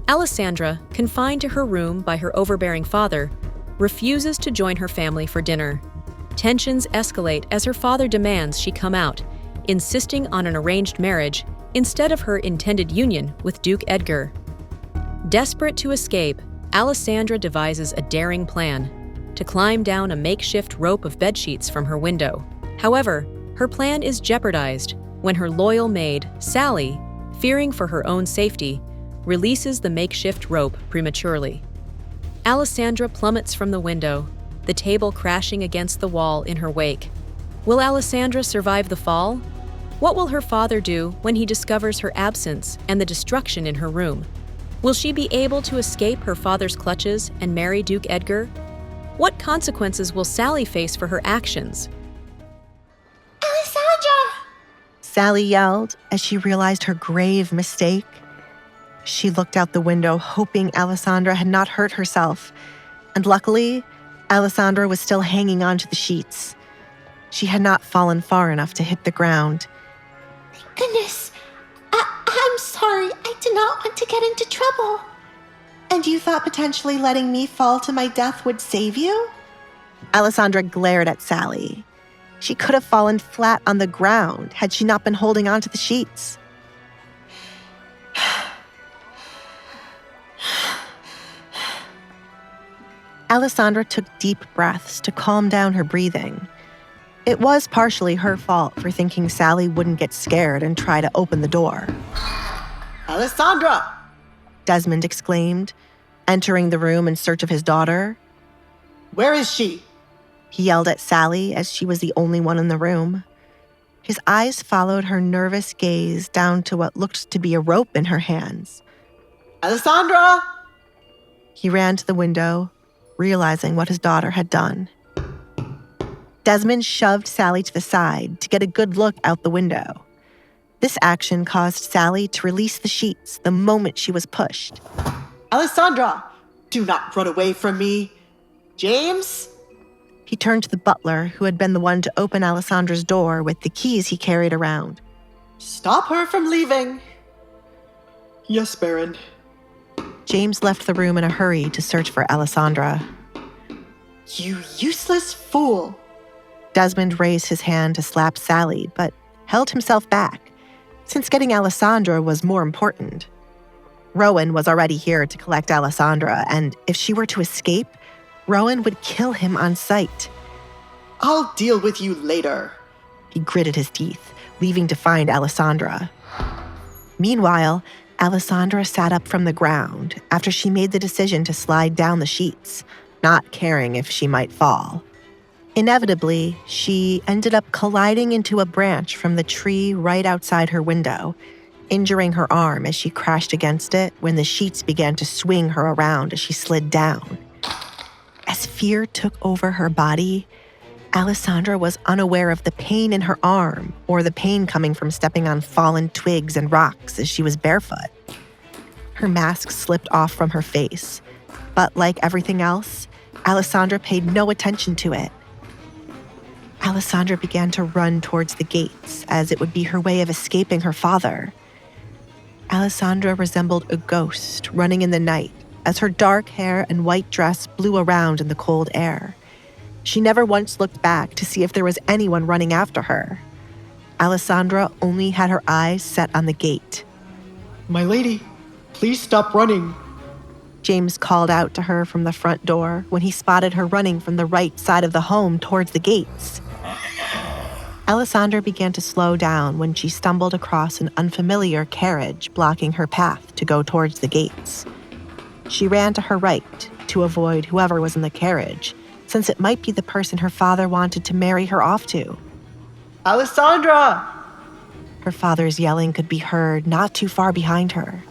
Alessandra, confined to her room by her overbearing father, refuses to join her family for dinner. Tensions escalate as her father demands she come out, insisting on an arranged marriage instead of her intended union with Duke Edgar. Desperate to escape, Alessandra devises a daring plan to climb down a makeshift rope of bedsheets from her window. However, her plan is jeopardized when her loyal maid, Sally, fearing for her own safety, releases the makeshift rope prematurely. Alessandra plummets from the window, the table crashing against the wall in her wake. Will Alessandra survive the fall? What will her father do when he discovers her absence and the destruction in her room? Will she be able to escape her father's clutches and marry Duke Edgar? What consequences will Sally face for her actions? Alessandra! Sally yelled as she realized her grave mistake. She looked out the window, hoping Alessandra had not hurt herself. And luckily, Alessandra was still hanging onto the sheets. She had not fallen far enough to hit the ground. Thank goodness. I'm sorry. I did not want to get into trouble. And you thought potentially letting me fall to my death would save you? Alessandra glared at Sally. She could have fallen flat on the ground had she not been holding onto the sheets. Alessandra took deep breaths to calm down her breathing. It was partially her fault for thinking Sally wouldn't get scared and try to open the door. Alessandra! Desmond exclaimed, entering the room in search of his daughter. Where is she? He yelled at Sally as she was the only one in the room. His eyes followed her nervous gaze down to what looked to be a rope in her hands. Alessandra! He ran to the window, realizing what his daughter had done. Desmond shoved Sally to the side to get a good look out the window. This action caused Sally to release the sheets the moment she was pushed. Alessandra, do not run away from me. James? He turned to the butler, who had been the one to open Alessandra's door with the keys he carried around. Stop her from leaving. Yes, Baron. James left the room in a hurry to search for Alessandra. You useless fool. Desmond raised his hand to slap Sally, but held himself back, since getting Alessandra was more important. Rowan was already here to collect Alessandra, and if she were to escape, Rowan would kill him on sight. I'll deal with you later. He gritted his teeth, leaving to find Alessandra. Meanwhile, Alessandra sat up from the ground after she made the decision to slide down the sheets, not caring if she might fall. Inevitably, she ended up colliding into a branch from the tree right outside her window, injuring her arm as she crashed against it when the sheets began to swing her around as she slid down. As fear took over her body, Alessandra was unaware of the pain in her arm or the pain coming from stepping on fallen twigs and rocks as she was barefoot. Her mask slipped off from her face, but like everything else, Alessandra paid no attention to it. Alessandra began to run towards the gates, as it would be her way of escaping her father. Alessandra resembled a ghost running in the night, as her dark hair and white dress blew around in the cold air. She never once looked back to see if there was anyone running after her. Alessandra only had her eyes set on the gate. My lady, please stop running. James called out to her from the front door when he spotted her running from the right side of the home towards the gates. Alessandra began to slow down when she stumbled across an unfamiliar carriage blocking her path to go towards the gates. She ran to her right to avoid whoever was in the carriage, since it might be the person her father wanted to marry her off to. Alessandra! Her father's yelling could be heard not too far behind her.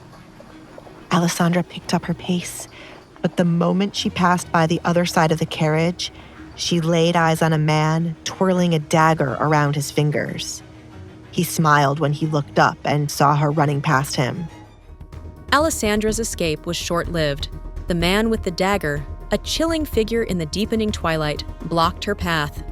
Alessandra picked up her pace, but the moment she passed by the other side of the carriage, she laid eyes on a man twirling a dagger around his fingers. He smiled when he looked up and saw her running past him. Alessandra's escape was short-lived. The man with the dagger, a chilling figure in the deepening twilight, blocked her path.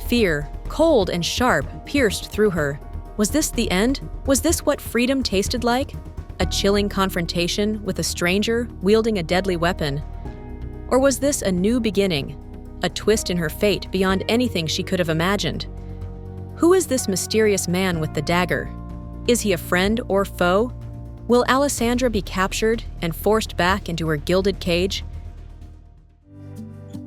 Fear, cold and sharp, pierced through her. Was this the end? Was this what freedom tasted like? A chilling confrontation with a stranger wielding a deadly weapon? Or was this a new beginning, a twist in her fate beyond anything she could have imagined? Who is this mysterious man with the dagger? Is he a friend or foe? Will Alessandra be captured and forced back into her gilded cage?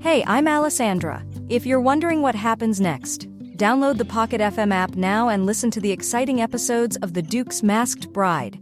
Hey, I'm Alessandra. If you're wondering what happens next, download the Pocket FM app now and listen to the exciting episodes of The Duke's Masked Bride.